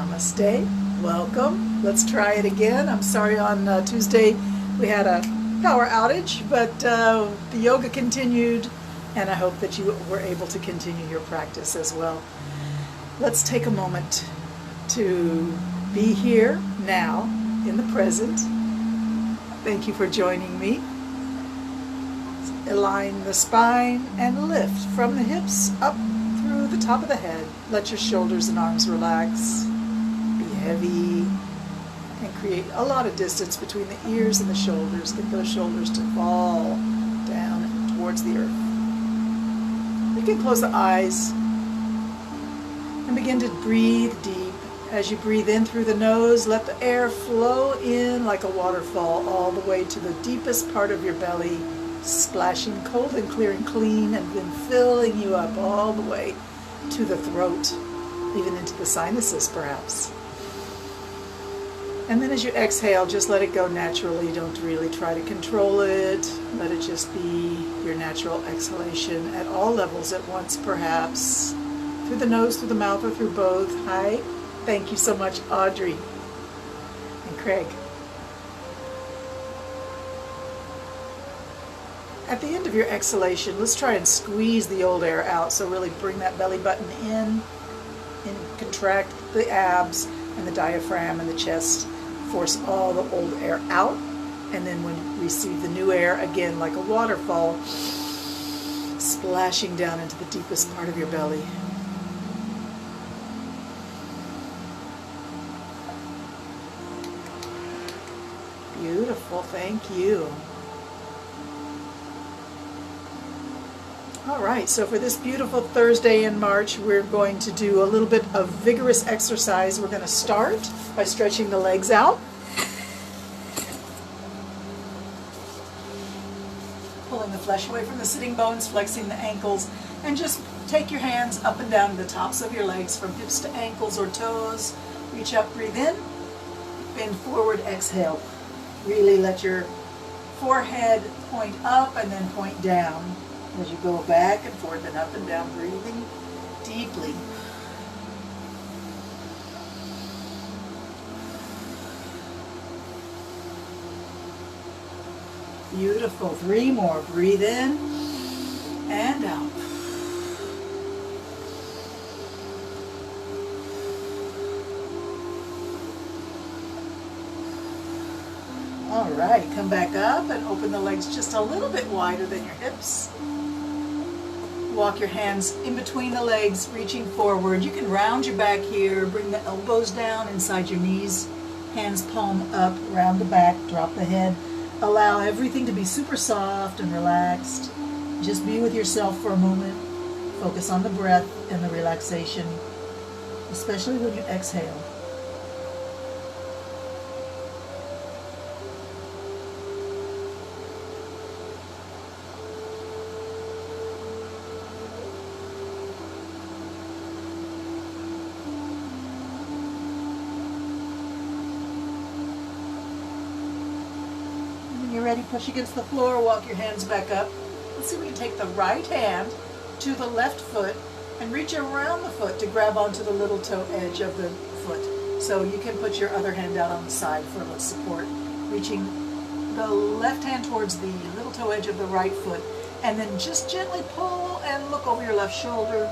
Namaste. Welcome. Let's try it again. I'm sorry on Tuesday we had a power outage, but the yoga continued, and I hope that you were able to continue your practice as well. Let's take a moment to be here now in the present. Thank you for joining me. Align the spine and lift from the hips up through the top of the head. Let your shoulders and arms relax. Be heavy and create a lot of distance between the ears and the shoulders. Get those shoulders to fall down towards the earth. You can close the eyes and begin to breathe deep. As you breathe in through the nose, let the air flow in like a waterfall all the way to the deepest part of your belly, splashing cold and clear and clean, and then filling you up all the way to the throat, even into the sinuses perhaps. And then as you exhale, just let it go naturally. Don't really try to control it. Let it just be your natural exhalation at all levels at once perhaps. Through the nose, through the mouth, or through both. Hi. Thank you so much, Audrey and Craig. At the end of your exhalation, let's try and squeeze the old air out. So really bring that belly button in and contract the abs and the diaphragm and the chest. Force all the old air out. And then when you receive the new air, again, like a waterfall, splashing down into the deepest part of your belly. Beautiful, thank you. All right, so for this beautiful Thursday in March, we're going to do a little bit of vigorous exercise. We're going to start by stretching the legs out. Pulling the flesh away from the sitting bones, flexing the ankles, and just take your hands up and down to the tops of your legs from hips to ankles or toes. Reach up, breathe in, bend forward, exhale. Really let your forehead point up and then point down. As you go back and forth and up and down, breathing deeply. Beautiful. 3 more. Breathe in and out. All right, come back up and open the legs just a little bit wider than your hips. Walk your hands in between the legs, reaching forward. You can round your back here, bring the elbows down inside your knees, hands palm up, round the back, drop the head. Allow everything to be super soft and relaxed. Just be with yourself for a moment. Focus on the breath and the relaxation, especially when you exhale. You're ready, push against the floor, walk your hands back up. Let's see if we can take the right hand to the left foot and reach around the foot to grab onto the little toe edge of the foot. So you can put your other hand out on the side for a little support. Reaching the left hand towards the little toe edge of the right foot, and then just gently pull and look over your left shoulder.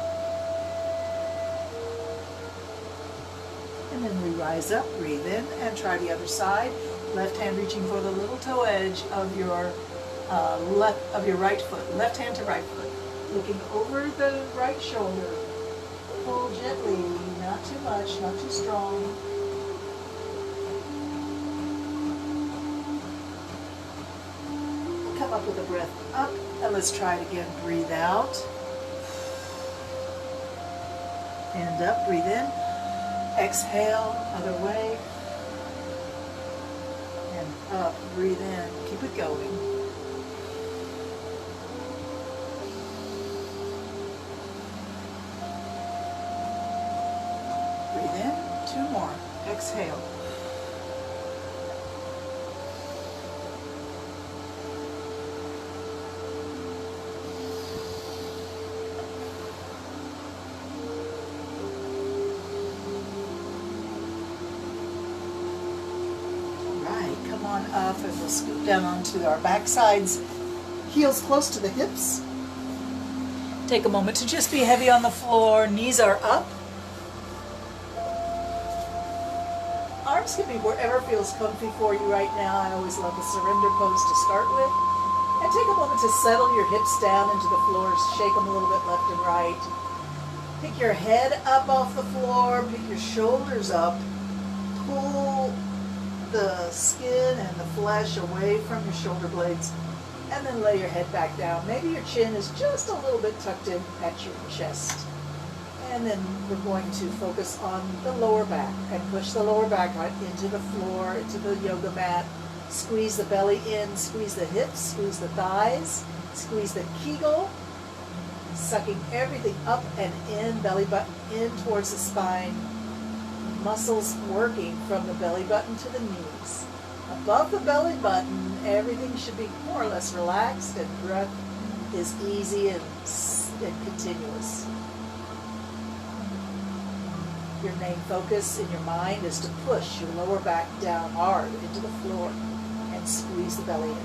And then we rise up, breathe in, and try the other side. Left hand reaching for the little toe edge of your right foot. Left hand to right foot. Looking over the right shoulder. Pull gently, not too much, not too strong. Come up with a breath up, and let's try it again. Breathe out. And up, breathe in. Exhale, other way. And up, breathe in, keep it going. Breathe in, 2 more. Exhale. enough, and we'll scoot down onto our back sides, heels close to the hips. Take a moment to just be heavy on the floor, knees are up. Arms can be wherever feels comfy for you right now. I always love the surrender pose to start with. And take a moment to settle your hips down into the floor, shake them a little bit left and right. Pick your head up off the floor, pick your shoulders up, pull the skin and the flesh away from your shoulder blades, and then lay your head back down. Maybe your chin is just a little bit tucked in at your chest. And then we're going to focus on the lower back and push the lower back out into the floor, into the yoga mat. Squeeze the belly in, squeeze the hips, squeeze the thighs, squeeze the Kegel, sucking everything up and in, belly button in towards the spine. Muscles working from the belly button to the knees. Above the belly button, everything should be more or less relaxed, and breath is easy and continuous. Your main focus in your mind is to push your lower back down hard into the floor and squeeze the belly in.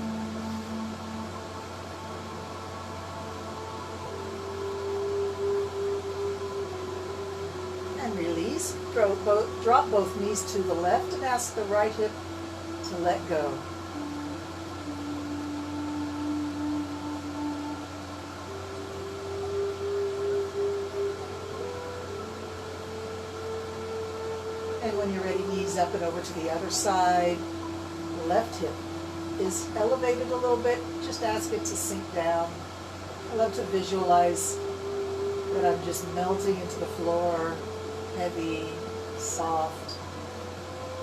And release. Drop both knees to the left and ask the right hip to let go. And when you're ready, knees up and over to the other side. Left hip is elevated a little bit. Just ask it to sink down. I love to visualize that I'm just melting into the floor, heavy, soft,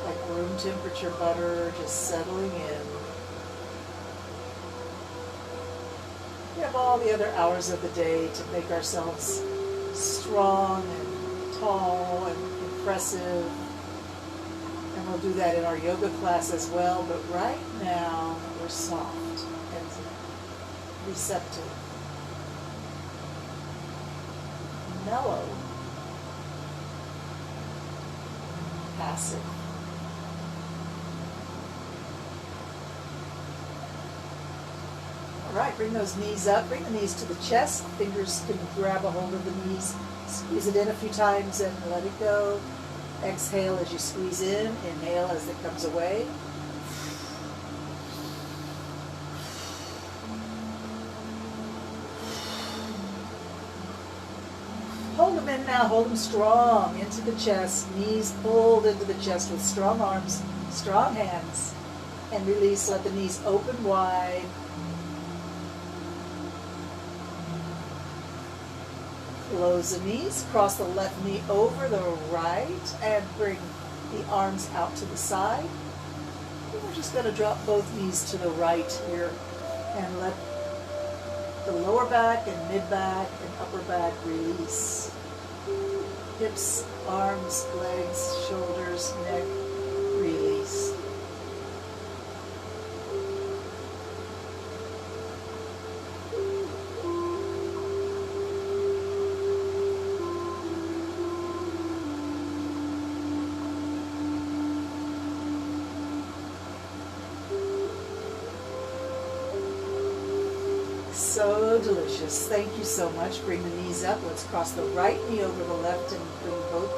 like room temperature butter, just settling in. We have all the other hours of the day to make ourselves strong and tall and impressive. And we'll do that in our yoga class as well, but right now we're soft and receptive, mellow, passive. All right, bring those knees up, bring the knees to the chest, fingers can grab a hold of the knees, squeeze it in a few times and let it go. Exhale as you squeeze in, inhale as it comes away. Hold them in now, hold them strong into the chest, knees pulled into the chest with strong arms, strong hands, and release, let the knees open wide. Close the knees, cross the left knee over the right, and bring the arms out to the side. And we're just going to drop both knees to the right here and let the lower back and mid back and upper back release. Hips, arms, legs, shoulders, neck, release. So delicious. Thank you so much. Bring the knees up. Let's cross the right knee over the left and bring both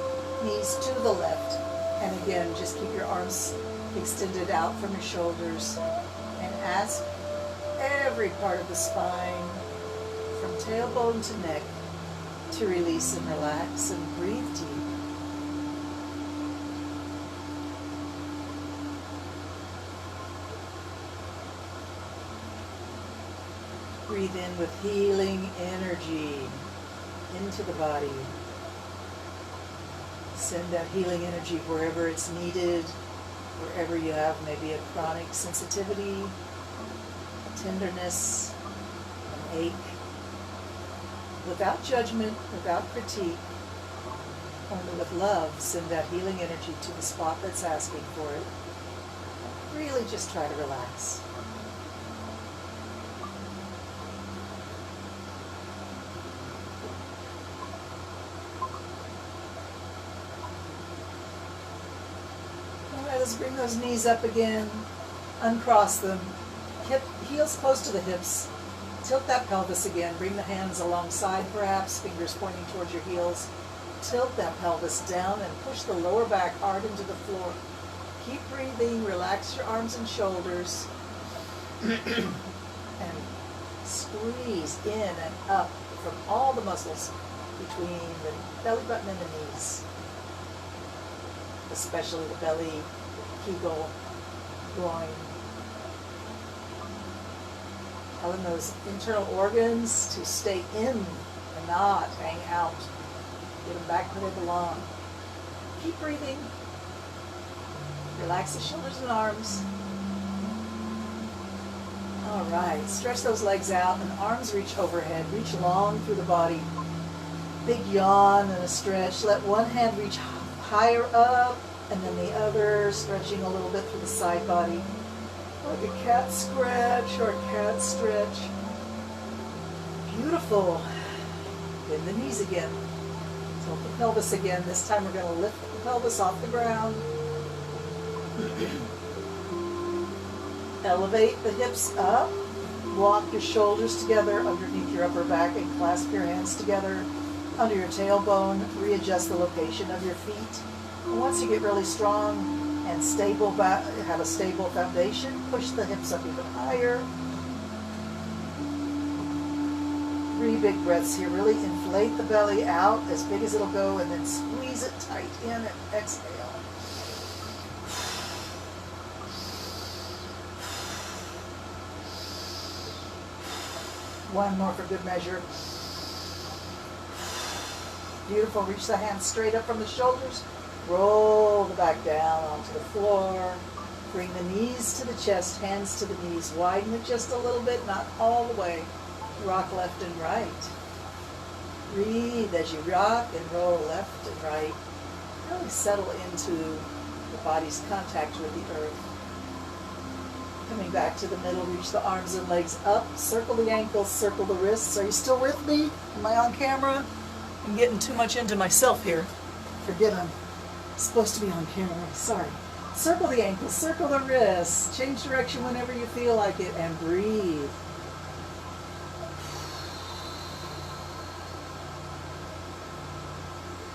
knees to the left. And again, just keep your arms extended out from your shoulders and ask every part of the spine from tailbone to neck to release and relax and breathe deep. Breathe in with healing energy into the body. Send that healing energy wherever it's needed, wherever you have maybe a chronic sensitivity, a tenderness, an ache. Without judgment, without critique, only with love, send that healing energy to the spot that's asking for it. Really just try to relax. Let's bring those knees up again. Uncross them, heels close to the hips. Tilt that pelvis again. Bring the hands alongside perhaps, fingers pointing towards your heels. Tilt that pelvis down and push the lower back hard into the floor. Keep breathing, relax your arms and shoulders. And squeeze in and up from all the muscles between the belly button and the knees. Especially the belly, kegel, groin. Telling those internal organs to stay in and not hang out. Get them back where they belong. Keep breathing. Relax the shoulders and arms. All right, stretch those legs out and arms reach overhead. Reach long through the body. Big yawn and a stretch. Let one hand reach higher up and then the other stretching a little bit through the side body. Like a cat scratch or a cat stretch. Beautiful. Bend the knees again. Tilt the pelvis again. This time we're going to lift the pelvis off the ground. Elevate the hips up. Walk your shoulders together underneath your upper back and clasp your hands together under your tailbone. Readjust the location of your feet. And once you get really strong and stable, have a stable foundation, push the hips up even higher. 3 big breaths here. Really inflate the belly out as big as it'll go and then squeeze it tight in and exhale. One more for good measure. Beautiful. Reach the hands straight up from the shoulders. Roll the back down onto the floor. Bring the knees to the chest, hands to the knees. Widen it just a little bit, not all the way. Rock left and right. Breathe as you rock and roll left and right. Really settle into the body's contact with the earth. Coming back to the middle, reach the arms and legs up. Circle the ankles, circle the wrists. Are you still with me? Am I on camera? I'm getting too much into myself here. Forget I'm supposed to be on camera. Sorry. Circle the ankles, circle the wrists. Change direction whenever you feel like it and breathe.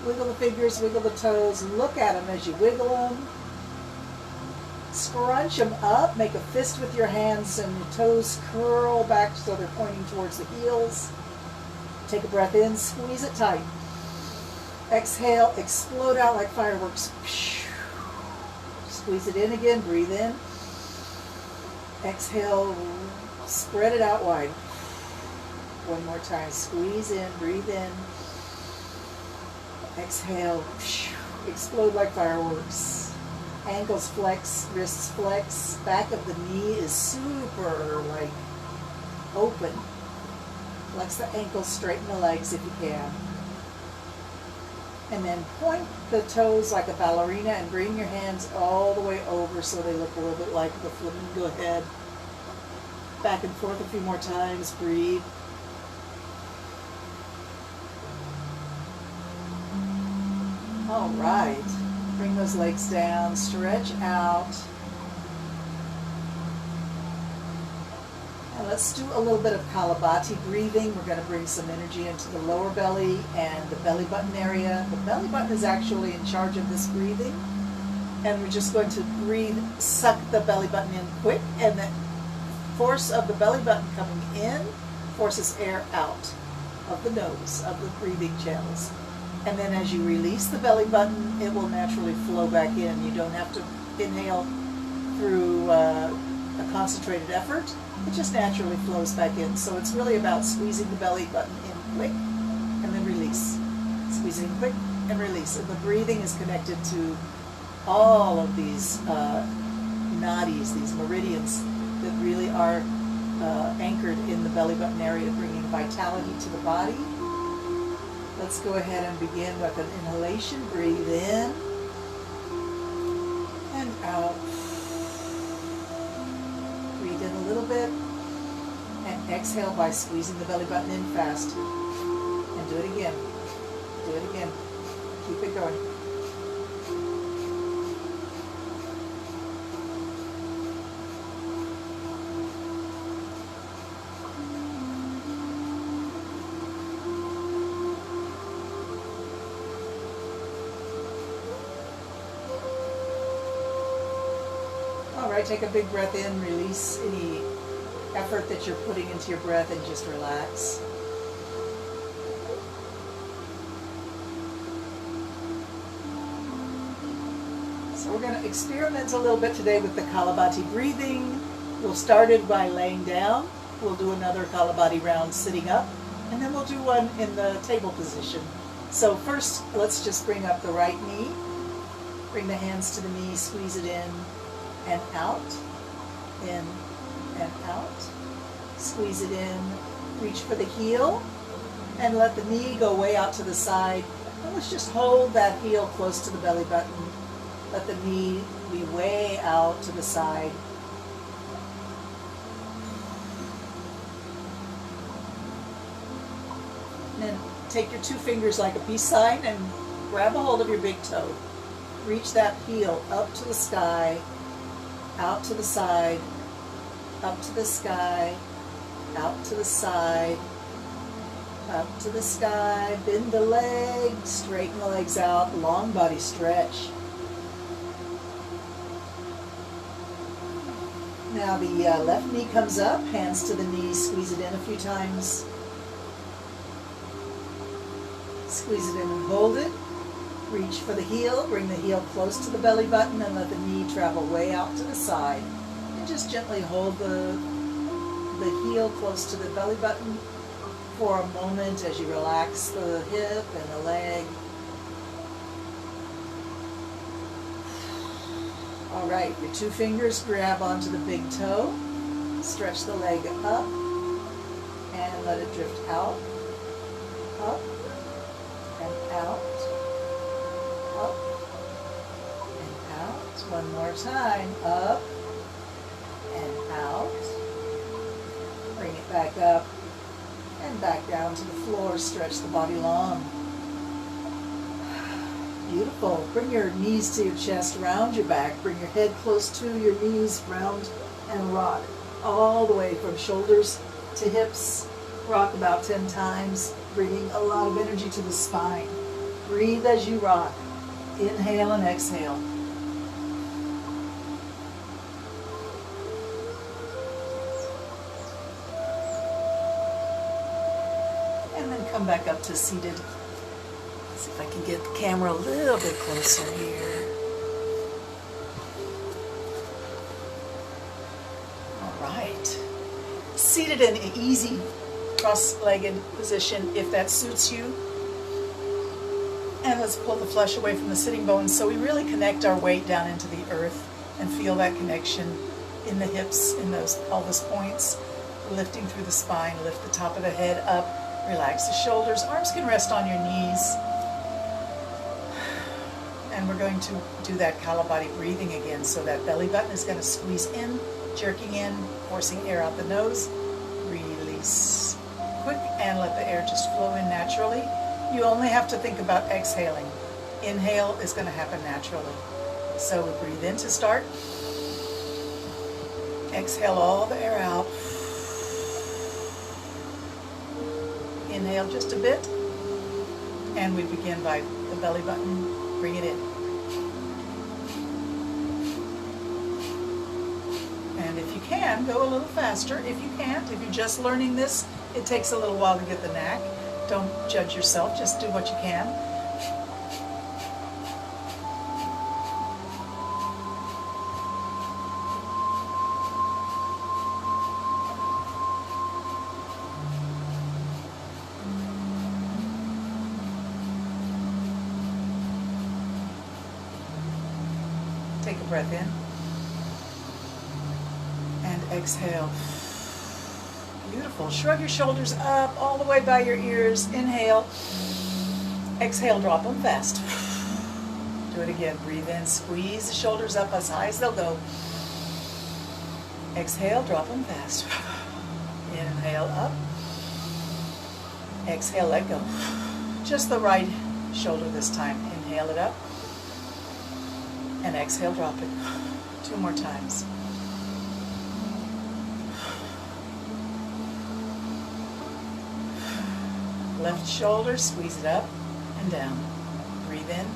Wiggle the fingers, wiggle the toes. Look at them as you wiggle them. Scrunch them up. Make a fist with your hands and your toes curl back so they're pointing towards the heels. Take a breath in, squeeze it tight. Exhale, explode out like fireworks. Squeeze it in again, breathe in. Exhale, spread it out wide. One more time, squeeze in, breathe in. Exhale, explode like fireworks. Ankles flex, wrists flex. Back of the knee is super open. Flex the ankles, straighten the legs if you can. And then point the toes like a ballerina and bring your hands all the way over so they look a little bit like the flamingo head. Back and forth a few more times, breathe. All right. Bring those legs down, stretch out. And let's do a little bit of Kalabati breathing. We're going to bring some energy into the lower belly and the belly button area. The belly button is actually in charge of this breathing. And we're just going to breathe, suck the belly button in quick, and the force of the belly button coming in forces air out of the nose, of the breathing channels. And then as you release the belly button, it will naturally flow back in. You don't have to inhale through a concentrated effort. It just naturally flows back in. So it's really about squeezing the belly button in quick and then release. Squeezing quick and release. And the breathing is connected to all of these nadis, these meridians that really are anchored in the belly button area, bringing vitality to the body. Let's go ahead and begin with an inhalation. Breathe in and out. Breathe in a little bit and exhale by squeezing the belly button in fast. And do it again. Do it again. Keep it going. Try to take a big breath in, release any effort that you're putting into your breath, and just relax. So we're going to experiment a little bit today with the Kalabati breathing. We'll start it by laying down. We'll do another Kalabati round sitting up, and then we'll do one in the table position. So first, let's just bring up the right knee. Bring the hands to the knee, squeeze it in and out, in and out. Squeeze it in, reach for the heel, and let the knee go way out to the side. And let's just hold that heel close to the belly button. Let the knee be way out to the side. And then take your two fingers like a peace sign and grab a hold of your big toe. Reach that heel up to the sky, out to the side, up to the sky, out to the side, up to the sky. Bend the legs, straighten the legs out, long body stretch. Now the left knee comes up, hands to the knees, squeeze it in a few times. Squeeze it in and hold it. Reach for the heel, bring the heel close to the belly button and let the knee travel way out to the side. And just gently hold the heel close to the belly button for a moment as you relax the hip and the leg. All right, your two fingers grab onto the big toe, stretch the leg up, and let it drift out, up, and out, up, and out. One more time, up, and out. Bring it back up, and back down to the floor. Stretch the body long. Beautiful. Bring your knees to your chest, round your back. Bring your head close to your knees, round and rock. All the way from shoulders to hips. Rock about 10 times, bringing a lot of energy to the spine. Breathe as you rock. Inhale and exhale. And then come back up to seated. See if I can get the camera a little bit closer here. All right. Seated in an easy cross-legged position if that suits you. And let's pull the flesh away from the sitting bones so we really connect our weight down into the earth and feel that connection in the hips, in those pelvis points, lifting through the spine. Lift the top of the head up, relax the shoulders. Arms can rest on your knees. And we're going to do that Kalabati breathing again. So that belly button is going to squeeze in, jerking in, forcing air out the nose. Release. Quick, and let the air just flow in naturally. You only have to think about exhaling. Inhale is going to happen naturally. So we breathe in to start. Exhale all the air out. Inhale just a bit. And we begin by the belly button. Bring it in. And if you can, go a little faster. If you can't, if you're just learning this, it takes a little while to get the knack. Don't judge yourself, just do what you can. Take a breath in and exhale. Beautiful. Shrug your shoulders up all the way by your ears. Inhale. Exhale, drop them fast. Do it again. Breathe in. Squeeze the shoulders up as high as they'll go. Exhale, drop them fast. Inhale up. Exhale, let go. Just the right shoulder this time. Inhale it up. And exhale, drop it. 2 more times. Left shoulder, squeeze it up and down. Breathe in.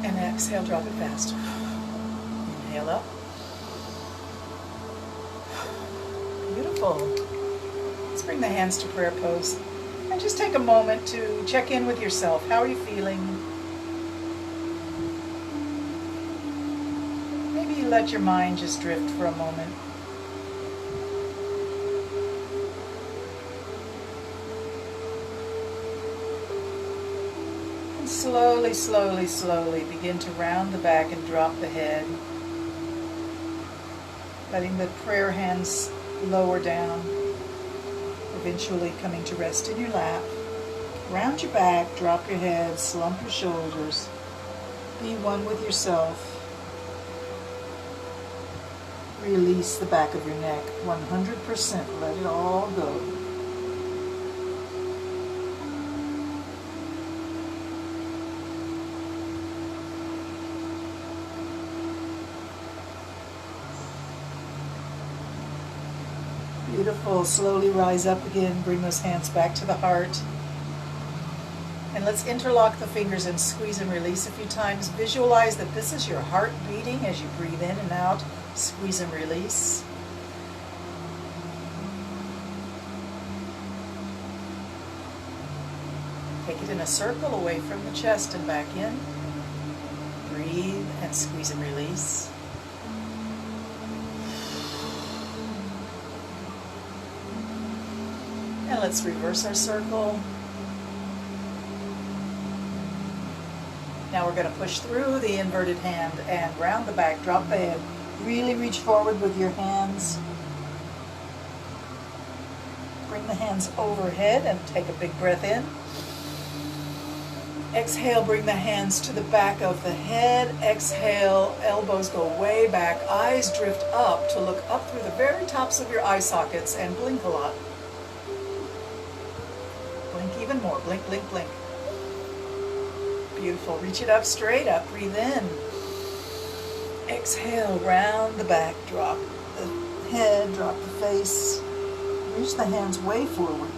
And exhale, drop it fast. Inhale up. Beautiful. Let's bring the hands to prayer pose. And just take a moment to check in with yourself. How are you feeling? Maybe let your mind just drift for a moment. And slowly, slowly, slowly begin to round the back and drop the head. Letting the prayer hands lower down, eventually coming to rest in your lap. Round your back, drop your head, slump your shoulders. Be one with yourself. Release the back of your neck 100%. Let it all go. Beautiful. Slowly rise up again. Bring those hands back to the heart. And let's interlock the fingers and squeeze and release a few times. Visualize that this is your heart beating as you breathe in and out. Squeeze and release. Take it in a circle away from the chest and back in. Breathe and squeeze and release. And let's reverse our circle. Now we're going to push through the inverted hand and round the back, drop the head. Really reach forward with your hands. Bring the hands overhead and take a big breath in. Exhale, bring the hands to the back of the head. Exhale, elbows go way back. Eyes drift up to look up through the very tops of your eye sockets and blink a lot. Blink even more. Blink, blink, blink. Beautiful. Reach it up, straight up. Breathe in. Exhale, round the back. Drop the head, drop the face. Reach the hands way forward.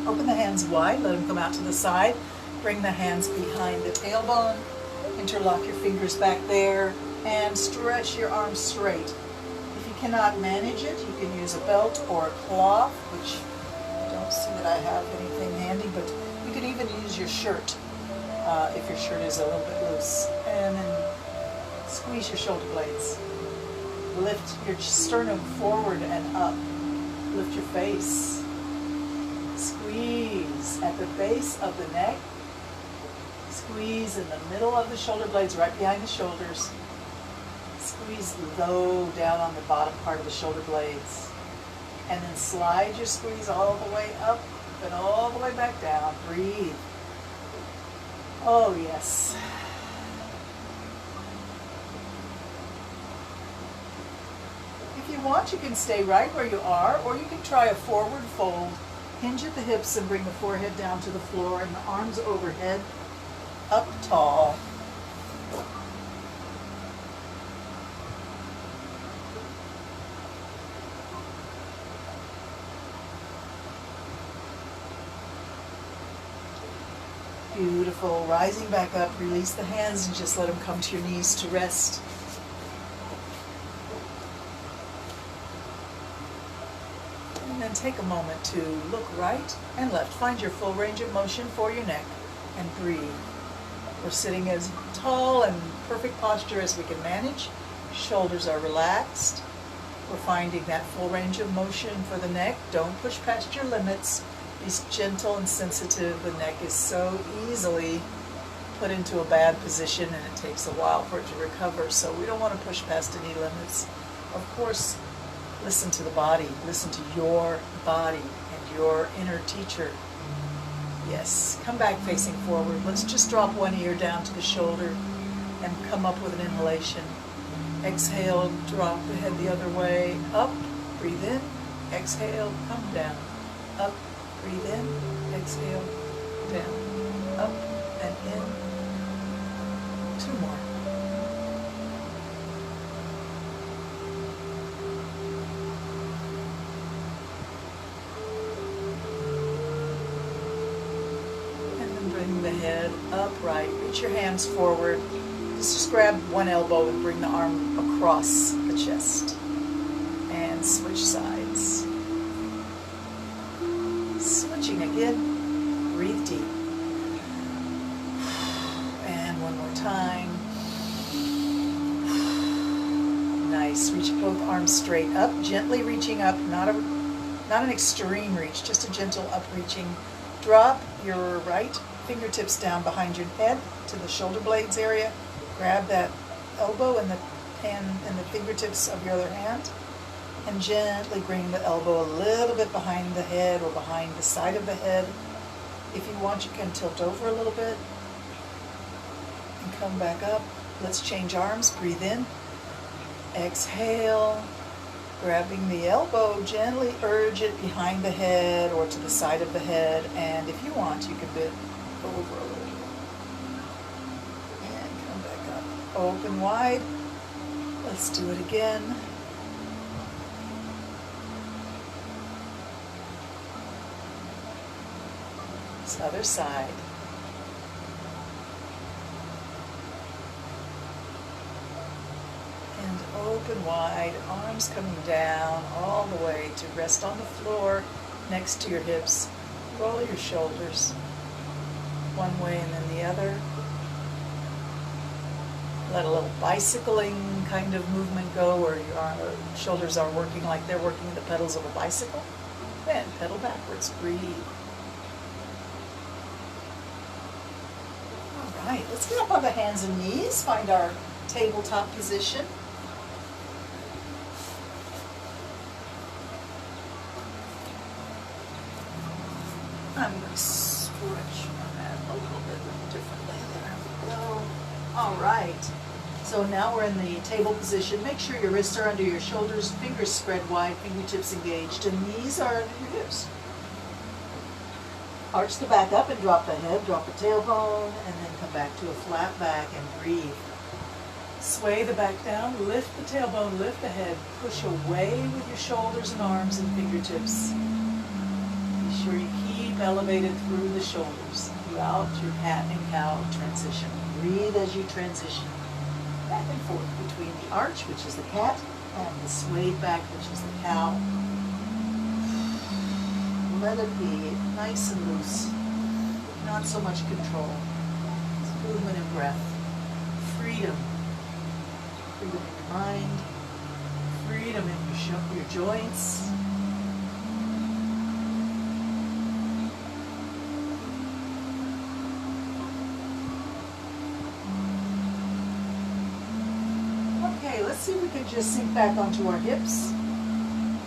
Open the hands wide. Let them come out to the side. Bring the hands behind the tailbone. Interlock your fingers back there. And stretch your arms straight. If you cannot manage it, you can use a belt or a cloth, which I don't see that I have anything handy, but you could even use your shirt if your shirt is a little bit loose. And then squeeze your shoulder blades. Lift your sternum forward and up. Lift your face. Squeeze at the base of the neck. Squeeze in the middle of the shoulder blades, right behind the shoulders. Squeeze low down on the bottom part of the shoulder blades. And then slide your squeeze all the way up and all the way back down. Breathe. Oh, yes. If you want, you can stay right where you are, or you can try a forward fold. Hinge at the hips and bring the forehead down to the floor and the arms overhead, up tall. Beautiful. Rising back up, release the hands and just let them come to your knees to rest. And then take a moment to look right and left. Find your full range of motion for your neck and breathe. We're sitting as tall and perfect posture as we can manage. Shoulders are relaxed. We're finding that full range of motion for the neck. Don't push past your limits. Be gentle and sensitive. The neck is so easily put into a bad position and it takes a while for it to recover. So we don't want to push past any limits. Of course, listen to the body. Listen to your body and your inner teacher. Yes, come back facing forward. Let's just drop one ear down to the shoulder and come up with an inhalation. Exhale, drop the head the other way. Up, breathe in. Exhale, come down. Up, breathe in. Exhale, down. Up and in. 2 more. And then bring the head upright. Reach your hands forward. Just grab one elbow and bring the arm across the chest. And switch sides. Switching again. Breathe deep. And one more time. Nice. Reach both arms straight up, gently reaching up, not an extreme reach, just a gentle up reaching. Drop your right fingertips down behind your head to the shoulder blades area. Grab that elbow and the fingertips of your other hand, and gently bring the elbow a little bit behind the head or behind the side of the head. If you want, you can tilt over a little bit and come back up. Let's change arms. Breathe in. Exhale. Grabbing the elbow, gently urge it behind the head or to the side of the head. And if you want, you can bend over a little bit. And come back up. Open wide. Let's do it again. This other side. And open wide, arms coming down all the way to rest on the floor next to your hips. Roll your shoulders one way and then the other. Let a little bicycling kind of movement go where your shoulders are working like they're working the pedals of a bicycle. Then pedal backwards, breathe. All right, let's get up on the hands and knees, find our tabletop position. I'm going to stretch my mat a little bit differently. There we go. All right. So now we're in the table position. Make sure your wrists are under your shoulders, fingers spread wide, fingertips engaged, and knees are under your hips. Arch the back up and drop the head, drop the tailbone, and then come back to a flat back and breathe. Sway the back down, lift the tailbone, lift the head, push away with your shoulders and arms and fingertips. Be sure you keep elevated through the shoulders throughout your cat and cow transition. Breathe as you transition back and forth between the arch, which is the cat, and the swayed back, which is the cow. Let it be nice and loose, not so much control. It's movement and breath. Freedom. Freedom in your mind. Freedom in your joints. Okay, let's see if we can just sink back onto our hips.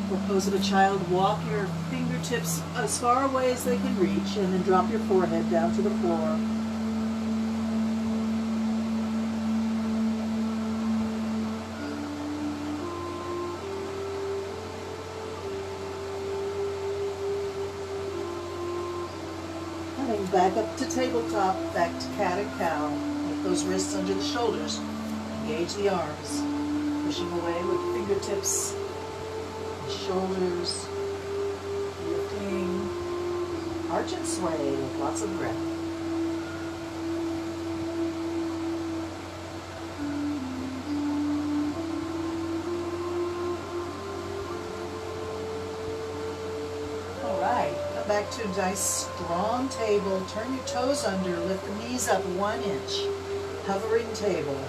For pose of a child, walk your fingertips as far away as they can reach, and then drop your forehead down to the floor. Coming back up to tabletop, back to cat and cow. With those wrists under the shoulders. Engage the arms. Pushing away with fingertips. Shoulders, lifting, arch and sway with lots of breath. All right, come back to a nice strong table. Turn your toes under, lift the knees up 1 inch. Hovering table.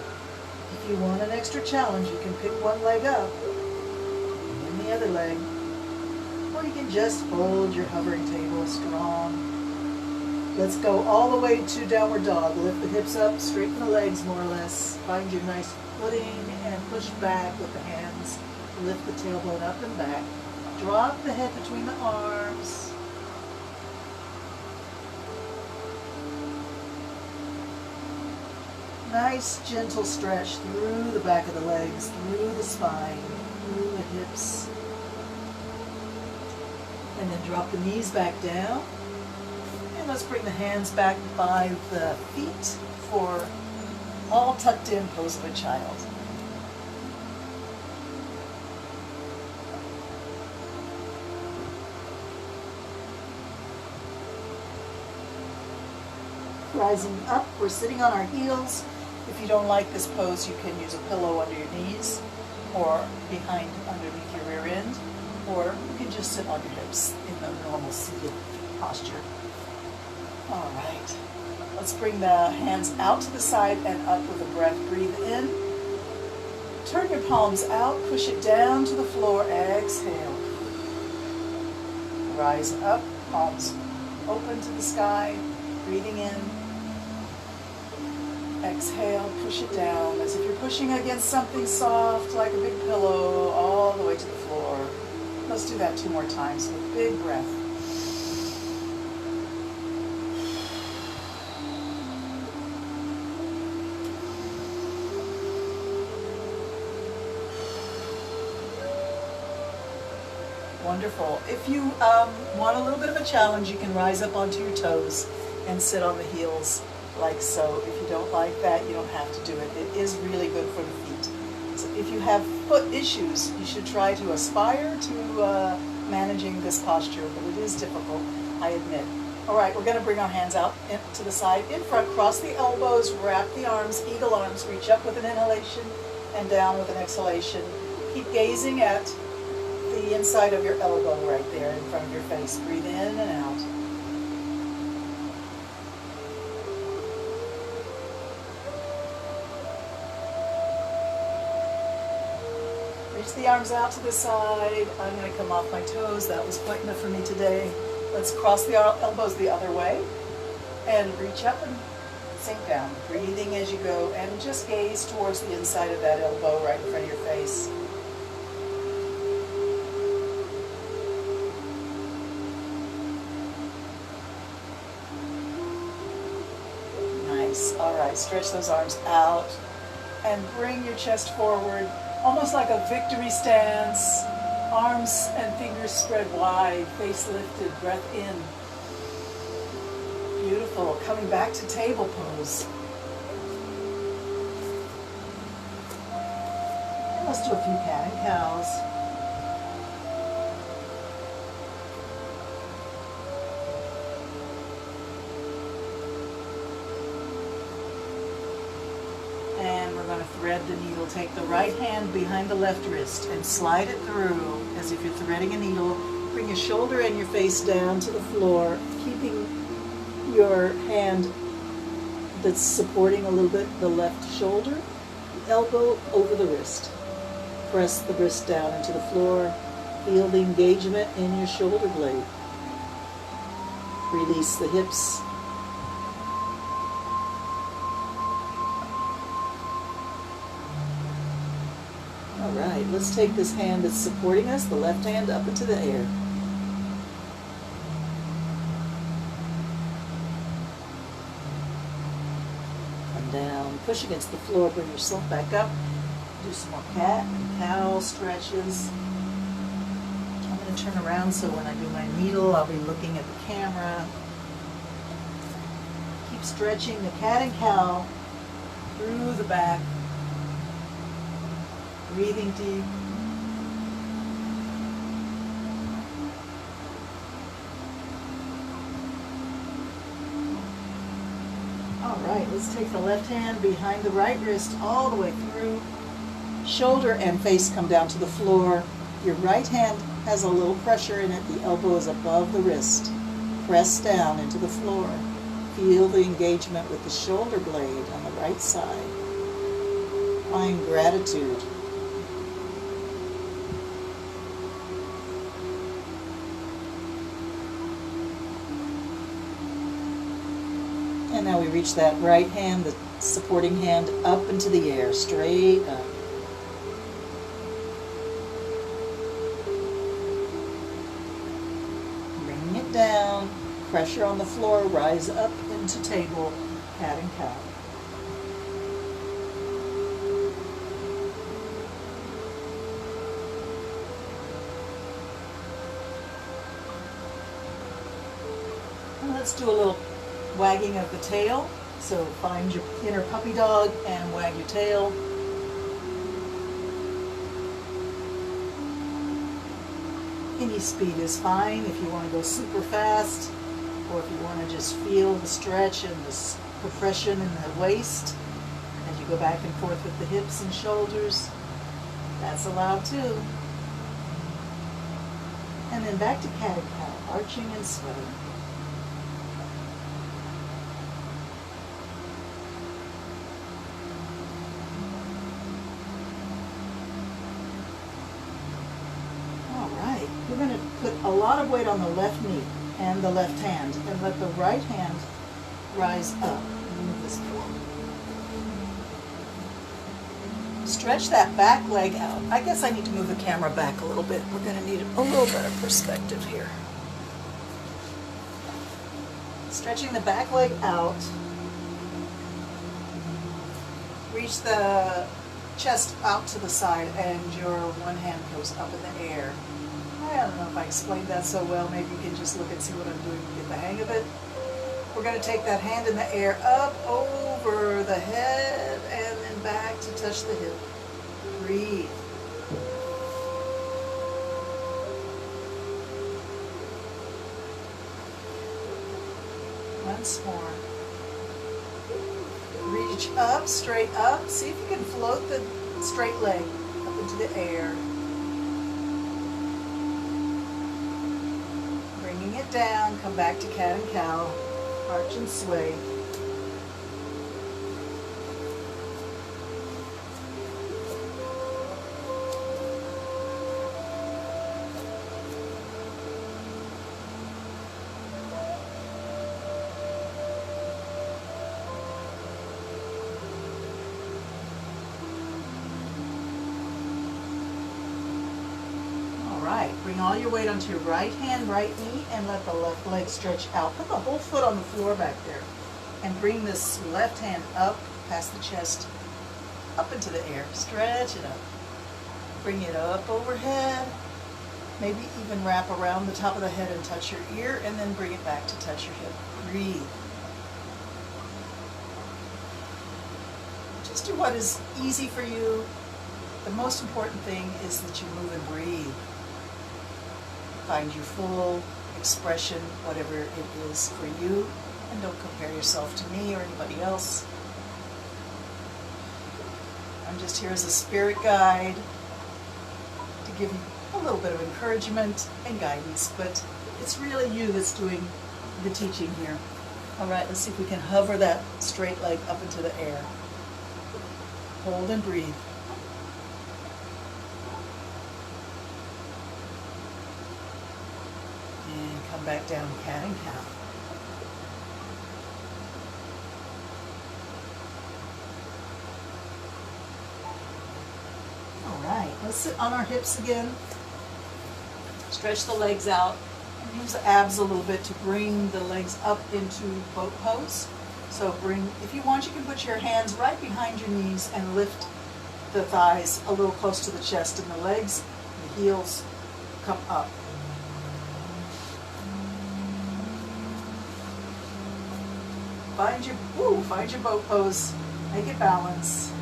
If you want an extra challenge, you can pick one leg up. The other leg, or you can just hold your hovering table strong. Let's go all the way to downward dog. Lift the hips up, straighten the legs more or less. Find your nice footing and push back with the hands. Lift the tailbone up and back. Drop the head between the arms. Nice gentle stretch through the back of the legs, through the spine, through the hips. And then drop the knees back down. And let's bring the hands back by the feet for all tucked in pose of a child. Rising up, we're sitting on our heels. If you don't like this pose, you can use a pillow under your knees or underneath your rear end, or you can just sit on your hips in the normal seated posture. All right, let's bring the hands out to the side and up with a breath. Breathe in. Turn your palms out, push it down to the floor, exhale. Rise up, palms open to the sky, breathing in. Exhale, push it down as if you're pushing against something soft like a big pillow all the way to the floor. Let's do that 2 more times with big breath. Wonderful. If you want a little bit of a challenge, you can rise up onto your toes and sit on the heels like so. If you don't like that, you don't have to do it. It is really good for the feet. So if you have foot issues, you should try to aspire to managing this posture, but it is difficult, I admit. All right, we're going to bring our hands out to the side, in front, cross the elbows, wrap the arms, eagle arms, reach up with an inhalation and down with an exhalation. Keep gazing at the inside of your elbow right there in front of your face. Breathe in and out. Reach the arms out to the side. I'm going to come off my toes. That was quite enough for me today. Let's cross the elbows the other way and reach up and sink down. Breathing as you go, and just gaze towards the inside of that elbow right in front of your face. Nice. All right, stretch those arms out and bring your chest forward, almost like a victory stance. Arms and fingers spread wide, face lifted, breath in. Beautiful. Coming back to table pose. And let's do a few cat and cows. And we're going to thread the needle. Take the right hand behind the left wrist and slide it through as if you're threading a needle. Bring your shoulder and your face down to the floor, keeping your hand that's supporting a little bit the left shoulder, the elbow over the wrist. Press the wrist down into the floor. Feel the engagement in your shoulder blade. Release the hips. All right, let's take this hand that's supporting us, the left hand, up into the air. Come down, push against the floor, bring yourself back up. Do some more cat and cow stretches. I'm going to turn around so when I do my needle, I'll be looking at the camera. Keep stretching the cat and cow through the back. Breathing deep. All right, let's take the left hand behind the right wrist all the way through. Shoulder and face come down to the floor. Your right hand has a little pressure in it. The elbow is above the wrist. Press down into the floor. Feel the engagement with the shoulder blade on the right side. Find gratitude. And now we reach that right hand, the supporting hand, up into the air, straight up. Bringing it down, pressure on the floor, rise up into table, cat and cow. And let's do a little wagging of the tail. So find your inner puppy dog and wag your tail. Any speed is fine if you want to go super fast, or if you want to just feel the stretch and the compression in the waist As you go back and forth with the hips and shoulders, that's allowed too. And then back to cat and cow, arching and swaying. All right, we're going to put a lot of weight on the left knee and the left hand, and let the right hand rise up. Move this forward. Stretch that back leg out. I guess I need to move the camera back a little bit. We're going to need a little better perspective here. Stretching the back leg out. Reach the chest out to the side and your one hand goes up in the air. I don't know if I explained that so well. Maybe you can just look and see what I'm doing and get the hang of it. We're going to take that hand in the air up over the head and then back to touch the hip. Breathe. Once more. Reach up, straight up. See if you can float the straight leg up into the air. Bringing it down, come back to cat and cow. Arch and sway. Bring all your weight onto your right hand, right knee, and let the left leg stretch out. Put the whole foot on the floor back there. And bring this left hand up past the chest, up into the air. Stretch it up. Bring it up overhead. Maybe even wrap around the top of the head and touch your ear, and then bring it back to touch your hip. Breathe. Just do what is easy for you. The most important thing is that you move and breathe. Find your full expression, whatever it is for you, and don't compare yourself to me or anybody else. I'm just here as a spirit guide to give you a little bit of encouragement and guidance, but it's really you that's doing the teaching here. All right, let's see if we can hover that straight leg up into the air. Hold and breathe. Come back down, cat and cow. All right, let's sit on our hips again. Stretch the legs out and use the abs a little bit to bring the legs up into boat pose. So if you want, you can put your hands right behind your knees and lift the thighs a little close to the chest, and the legs, the heels come up. Find your boat pose, make it balance.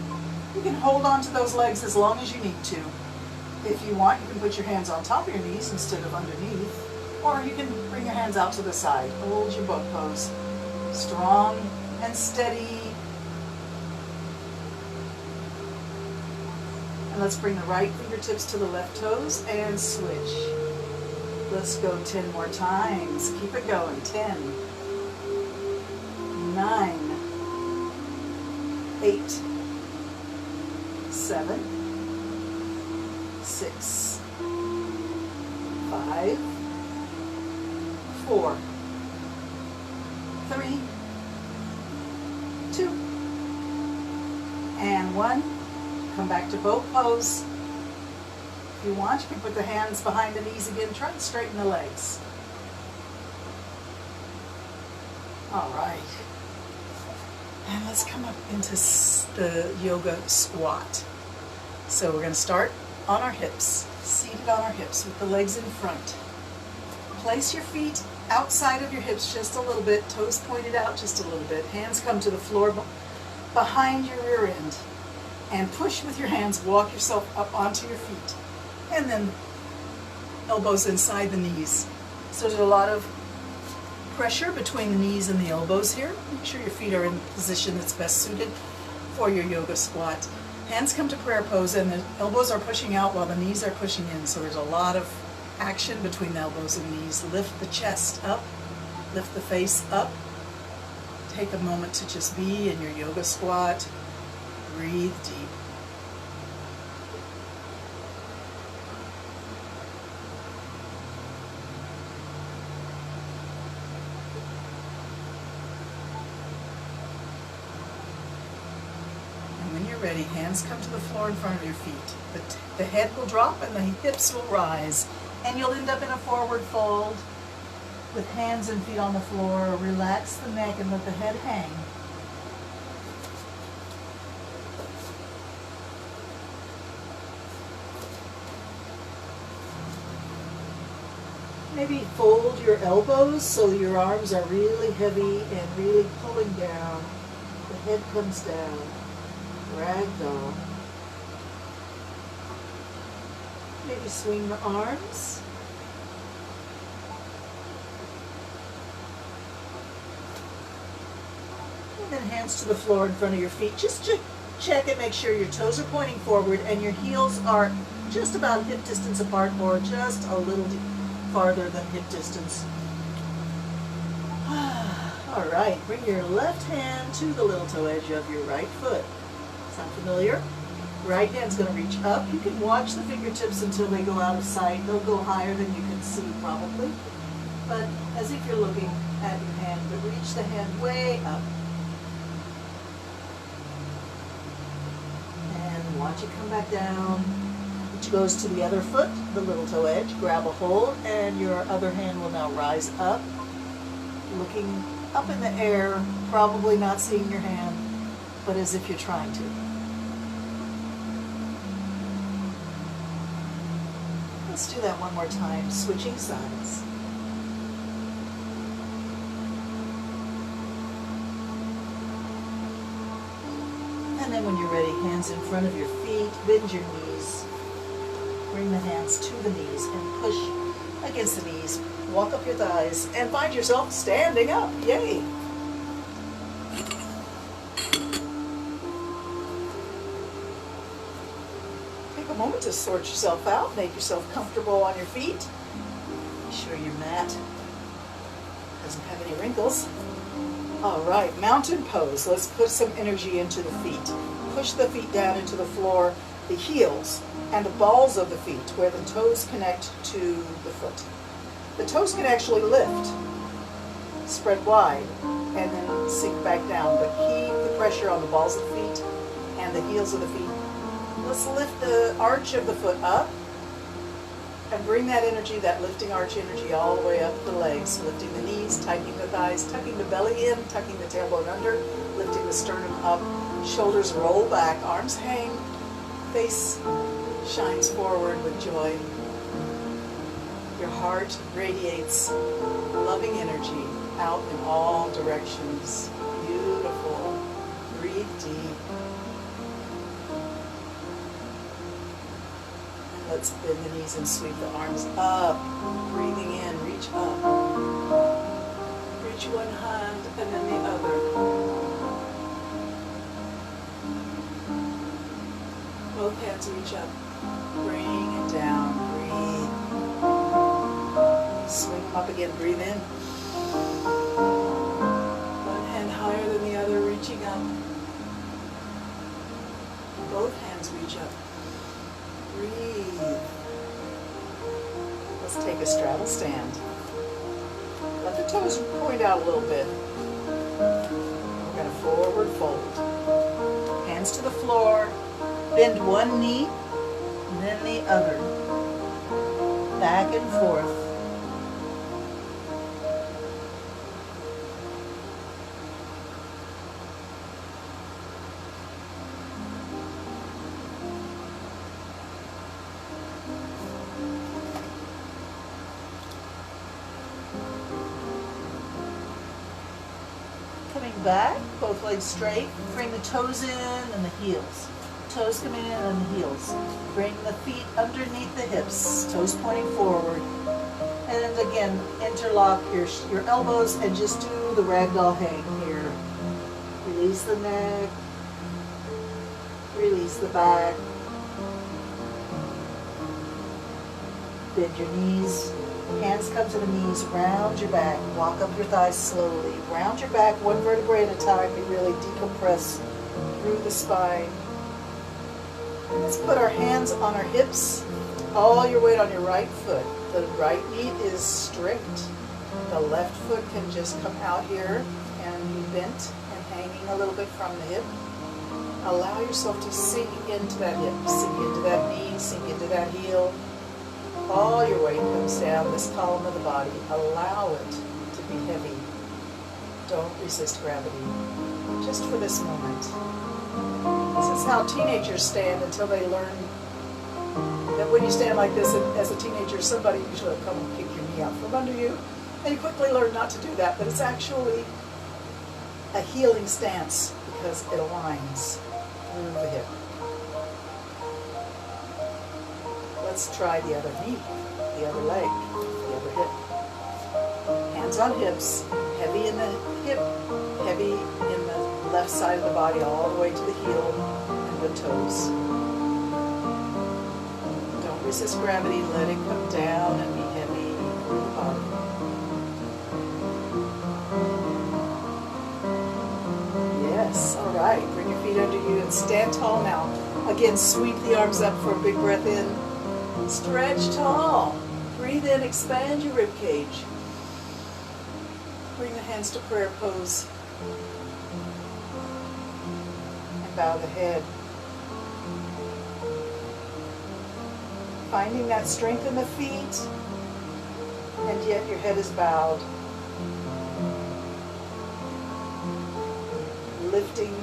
You can hold on to those legs as long as you need to. If you want, you can put your hands on top of your knees instead of underneath, or you can bring your hands out to the side. Hold your boat pose. Strong and steady. And let's bring the right fingertips to the left toes and switch. Let's go 10 more times. Keep it going. 10. 9, 8, 7, 6, 5, 4, 3, 2, and 1. Come back to boat pose. If you want, you can put the hands behind the knees again. Try to straighten the legs. All right. And let's come up into the yoga squat. So we're going to start on our hips, seated on our hips with the legs in front. Place your feet outside of your hips just a little bit, toes pointed out just a little bit. Hands come to the floor behind your rear end. And push with your hands, walk yourself up onto your feet. And then elbows inside the knees. So there's a lot of pressure between the knees and the elbows here. Make sure your feet are in the position that's best suited for your yoga squat. Hands come to prayer pose and the elbows are pushing out while the knees are pushing in. So there's a lot of action between the elbows and knees. Lift the chest up, lift the face up. Take a moment to just be in your yoga squat. Breathe deep. Ready, hands come to the floor in front of your feet. The head will drop and the hips will rise. And you'll end up in a forward fold with hands and feet on the floor. Relax the neck and let the head hang. Maybe fold your elbows so your arms are really heavy and really pulling down. The head comes down. Ragdoll. Maybe swing the arms. And then hands to the floor in front of your feet. Just check and make sure your toes are pointing forward and your heels are just about hip distance apart or just a little farther than hip distance. All right, bring your left hand to the little toe edge of your right foot. Sound familiar? Right hand's going to reach up. You can watch the fingertips until they go out of sight. They'll go higher than you can see probably, but as if you're looking at your hand, but reach the hand way up. And watch it come back down, which goes to the other foot, the little toe edge. Grab a hold, and your other hand will now rise up, looking up in the air, probably not seeing your hand, but as if you're trying to. Let's do that one more time, switching sides. And then when you're ready, hands in front of your feet, bend your knees. Bring the hands to the knees and push against the knees. Walk up your thighs and find yourself standing up. Yay! Take a moment to sort yourself out. Make yourself comfortable on your feet. Be sure your mat doesn't have any wrinkles. All right, mountain pose. Let's put some energy into the feet. Push the feet down into the floor, the heels and the balls of the feet where the toes connect to the foot. The toes can actually lift, spread wide, and then sink back down, but keep the pressure on the balls of the feet and the heels of the feet. Let's lift the arch of the foot up and bring that energy, that lifting arch energy, all the way up the legs, lifting the knees, tightening the thighs, tucking the belly in, tucking the tailbone under, lifting the sternum up, shoulders roll back, arms hang, face shines forward with joy. Your heart radiates loving energy out in all directions. Beautiful. Breathe deep. And let's bend the knees and sweep the arms up. Breathing in, reach up. Reach one hand and then the other. Both hands reach up. Bring it down. Breathe. Swing them up again. Breathe in. One hand higher than the other, reaching up. Both hands reach up. Breathe. Let's take a straddle stand. Let the toes point out a little bit. We're going to forward fold. Hands to the floor. Bend one knee, and then the other. Back and forth. Coming back, both legs straight. Bring the toes in and the heels. Toes come in and the heels. Bring the feet underneath the hips, toes pointing forward. And then again, interlock your elbows and just do the ragdoll hang here. Release the neck. Release the back. Bend your knees. Hands come to the knees. Round your back. Walk up your thighs slowly. Round your back one vertebrae at a time to really decompress through the spine. Let's put our hands on our hips. All your weight on your right foot. The right knee is strict. The left foot can just come out here and be bent and hanging a little bit from the hip. Allow yourself to sink into that hip, sink into that knee, sink into that heel. All your weight comes down this column of the body. Allow it to be heavy. Don't resist gravity. Just for this moment. This is how teenagers stand until they learn that when you stand like this as a teenager, somebody usually will come and kick your knee out from under you. And you quickly learn not to do that, but it's actually a healing stance because it aligns through the hip. Let's try the other knee, the other leg, the other hip. Hands on hips, heavy in the hip, heavy in the left side of the body all the way to the heel and the toes. Don't resist gravity, let it come down and be heavy through the body. Yes, all right, bring your feet under you and stand tall now. Again, sweep the arms up for a big breath in. Stretch tall. Breathe in, expand your rib cage. Bring the hands to prayer pose. And bow the head. Finding that strength in the feet, and yet your head is bowed. Lifting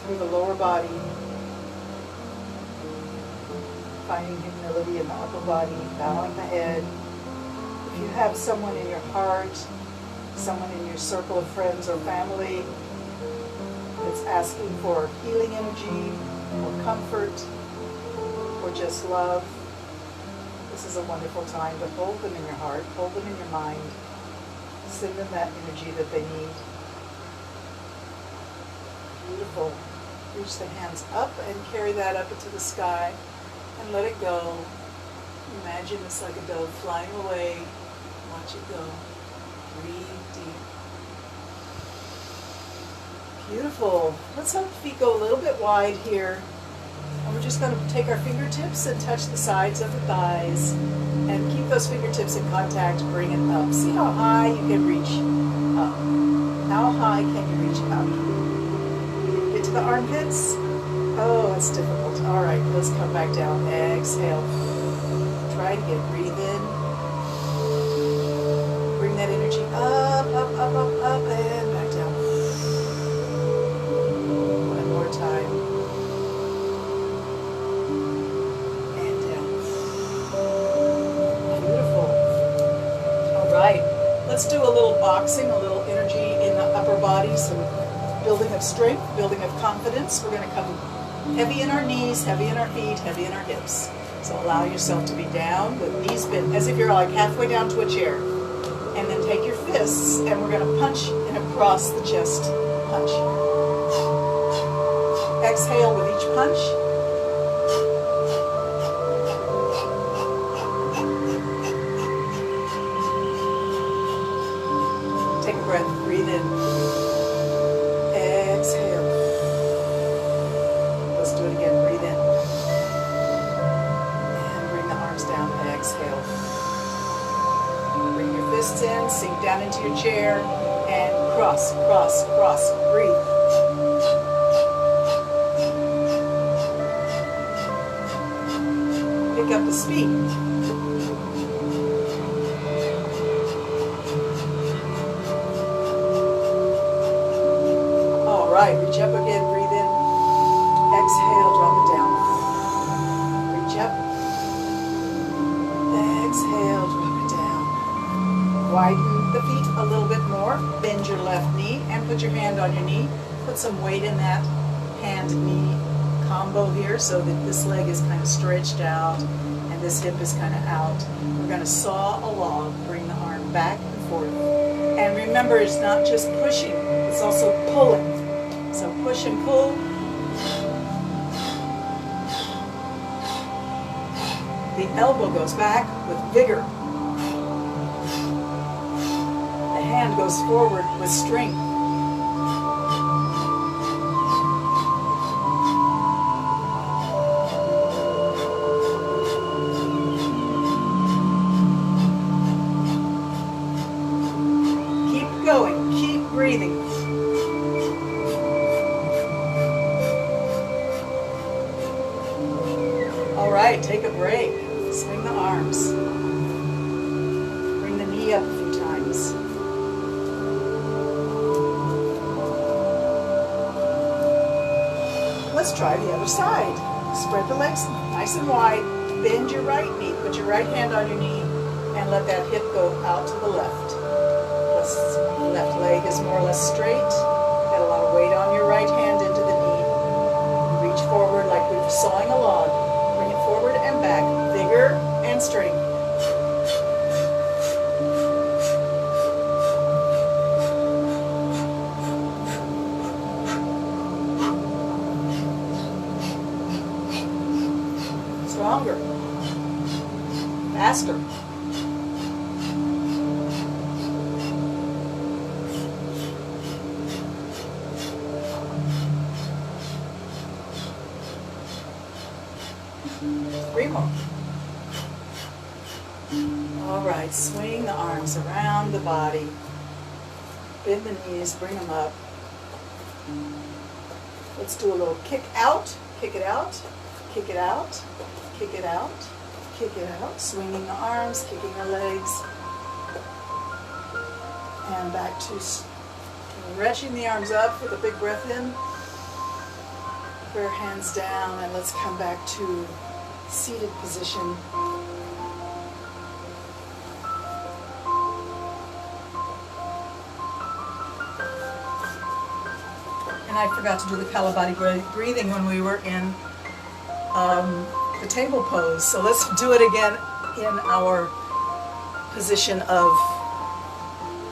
through the lower body. Finding humility in the upper body, bowing the head. If you have someone in your heart, someone in your circle of friends or family that's asking for healing energy or comfort or just love, this is a wonderful time to hold them in your heart, hold them in your mind, send them that energy that they need. Beautiful. Reach the hands up and carry that up into the sky. And let it go. Imagine it's like a dove flying away. Watch it go. Breathe deep. Beautiful. Let's have the feet go a little bit wide here. And we're just going to take our fingertips and touch the sides of the thighs. And keep those fingertips in contact. Bring it up. See how high you can reach up. How high can you reach up? Get to the armpits. Oh, that's difficult. All right, let's come back down. Exhale. Try it again. Breathe in. Bring that energy up, up, up, up, up, and back down. One more time. And down. Beautiful. All right, let's do a little boxing, a little energy in the upper body. So building of strength, building of confidence. We're going to come heavy in our knees, heavy in our feet, heavy in our hips. So allow yourself to be down with knees bent, as if you're like halfway down to a chair. And then take your fists, and we're going to punch and across the chest. Punch. Exhale with each punch. Take a breath, breathe in. Exhale. Let's do it again. Breathe in. And bring the arms down. Exhale. Bring your fists in. Sink down into your chair. And cross, cross, cross. Breathe. Pick up the speed. All right. Reach up again. Breathe in. Exhale, drop it down. Reach up. Exhale, drop it down. Widen the feet a little bit more. Bend your left knee and put your hand on your knee. Put some weight in that hand-knee combo here so that this leg is kind of stretched out and this hip is kind of out. We're going to saw a log. Bring the arm back and forth. And remember, it's not just pushing, it's also pulling. So push and pull. The elbow goes back with vigor. The hand goes forward with strength. Keep going, keep breathing. All right, take a break. Swing the arms. Bring the knee up a few times. Let's try the other side. Spread the legs nice and wide. Bend your right knee. Put your right hand on your knee and let that hip go out to the left. The left leg is more or less straight. Got a lot of weight on your right hand into the knee. Reach forward like we're sawing a log. Bring it forward and back. Vigor and strength. Stronger. Faster. Three more. All right, swing the arms around the body. Bend the knees, bring them up. Let's do a little kick out, kick it out, kick it out, kick it out, kick it out. Swinging the arms, kicking the legs. And back to stretching the arms up with a big breath in. Prayer hands down, and let's come back to seated position. And I forgot to do the Kalabati breathing when we were in the table pose. So let's do it again in our position of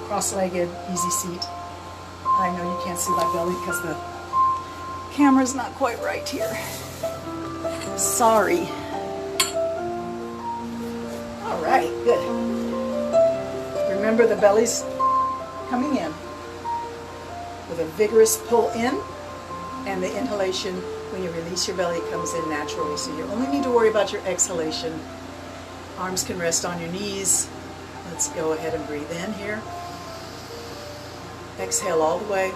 cross-legged, easy seat. I know you can't see my belly because the camera's not quite right here. Sorry. All right, good. Remember the belly's coming in with a vigorous pull in, and the inhalation, when you release your belly, comes in naturally. So you only need to worry about your exhalation. Arms can rest on your knees. Let's go ahead and breathe in here. Exhale all the way.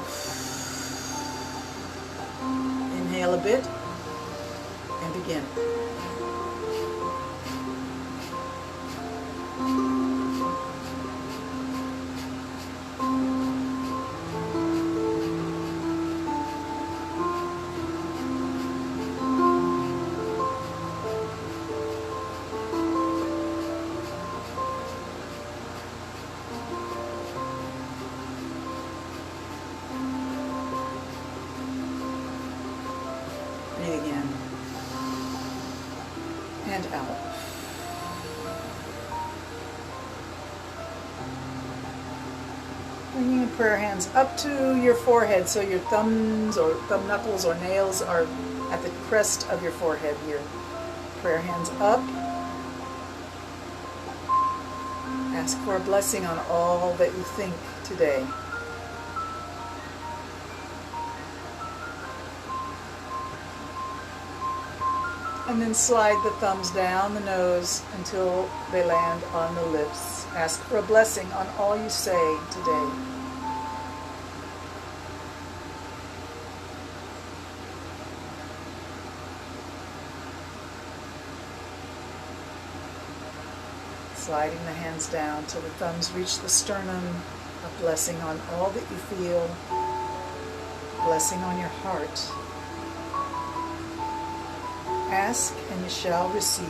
Inhale a bit and begin. Breathe again. And out. Bringing the prayer hands up to your forehead so your thumbs or thumb knuckles or nails are at the crest of your forehead here. Prayer hands up. Ask for a blessing on all that you think today. And then slide the thumbs down the nose until they land on the lips. Ask for a blessing on all you say today. Sliding the hands down till the thumbs reach the sternum. A blessing on all that you feel. A blessing on your heart. Ask and you shall receive.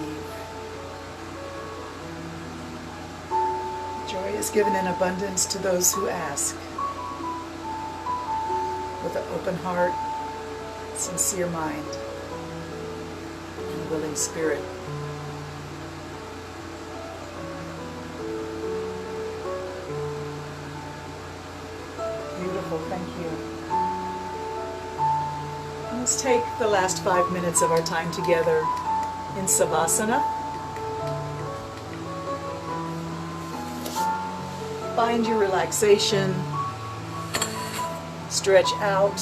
Joy is given in abundance to those who ask. With an open heart, sincere mind, and a willing spirit. Beautiful, thank you. Let's take the last 5 minutes of our time together in Savasana. Find your relaxation. Stretch out.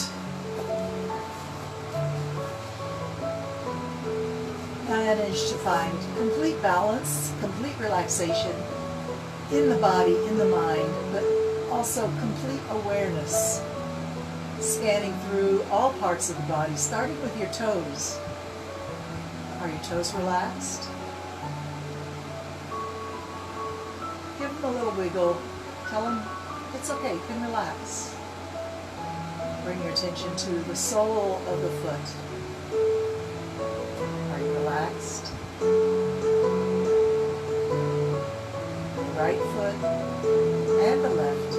Manage to find complete balance, complete relaxation in the body, in the mind, but also complete awareness, scanning through all parts of the body, starting with your toes. Are your toes relaxed? Give them a little wiggle. Tell them it's okay, you can relax. Bring your attention to the sole of the foot. Are you relaxed? The right foot and the left.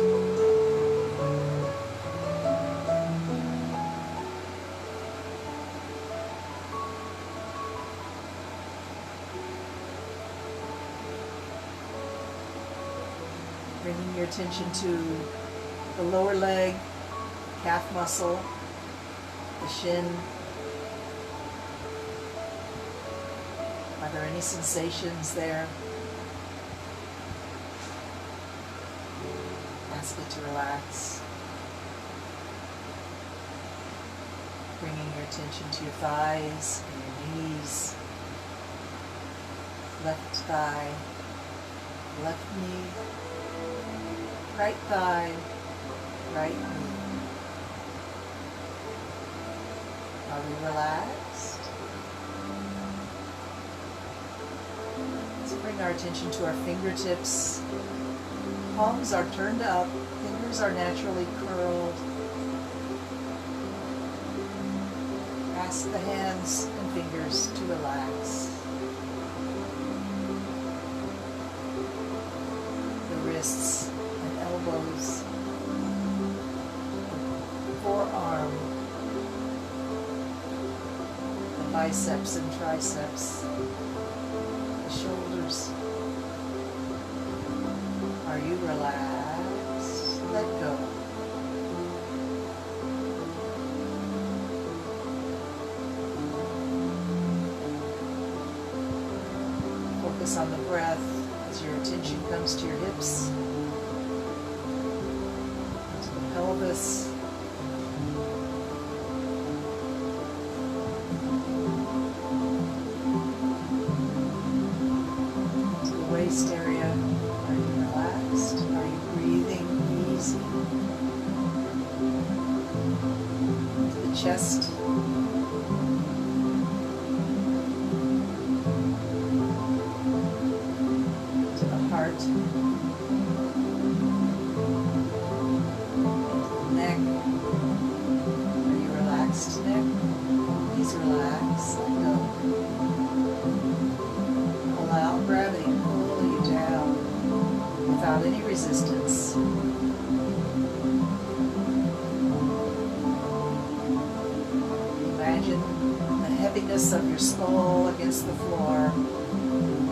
Bringing your attention to the lower leg, calf muscle, the shin. Are there any sensations there? Ask it to relax. Bringing your attention to your thighs and your knees. Left thigh, left knee, right thigh, right knee. Are we relaxed? Let's bring our attention to our fingertips. Palms are turned up, fingers are naturally curled. Ask the hands and fingers to relax. The wrists and elbows, the forearm, the biceps and triceps, the shoulders. Are you relaxed? Let go. Focus on the breath as your attention comes to your hips, to the pelvis, to the waist area. Are you relaxed? Are you breathing easy? To the chest. To the heart. Neck. Are you relaxed, neck? Please relax. Let go. Allow gravity to pull you down without any resistance. Imagine the heaviness of your skull against the floor,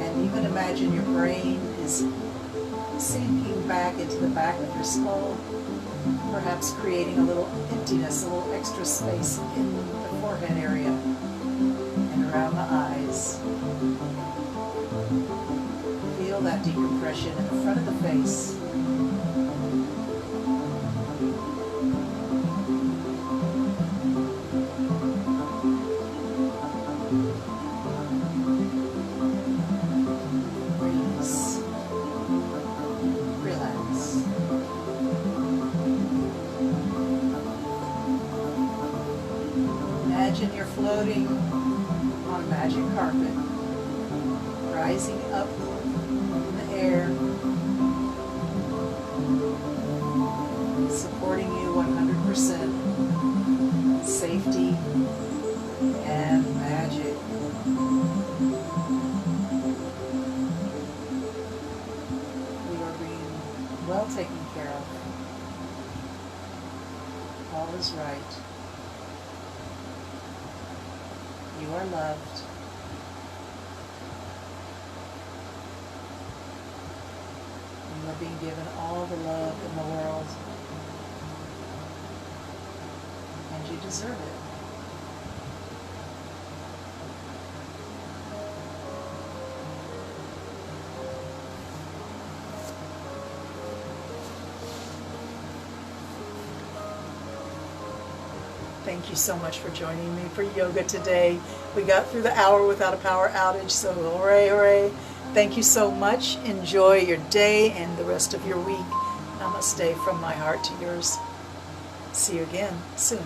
and even imagine your brain is sinking back into the back of your skull, perhaps creating a little emptiness, a little extra space in the forehead area and around the eyes. Feel that decompression in the front of the face. Breathe. Relax. Imagine you're floating on a magic carpet, rising up in the air, supporting you 100%, safety and magic. We are being well taken care of. All is right. You are loved. You are being given all the love in the world. And you deserve it. Thank you so much for joining me for yoga today. We got through the hour without a power outage, so hooray, hooray. Thank you so much. Enjoy your day and the rest of your week. Namaste from my heart to yours. See you again soon.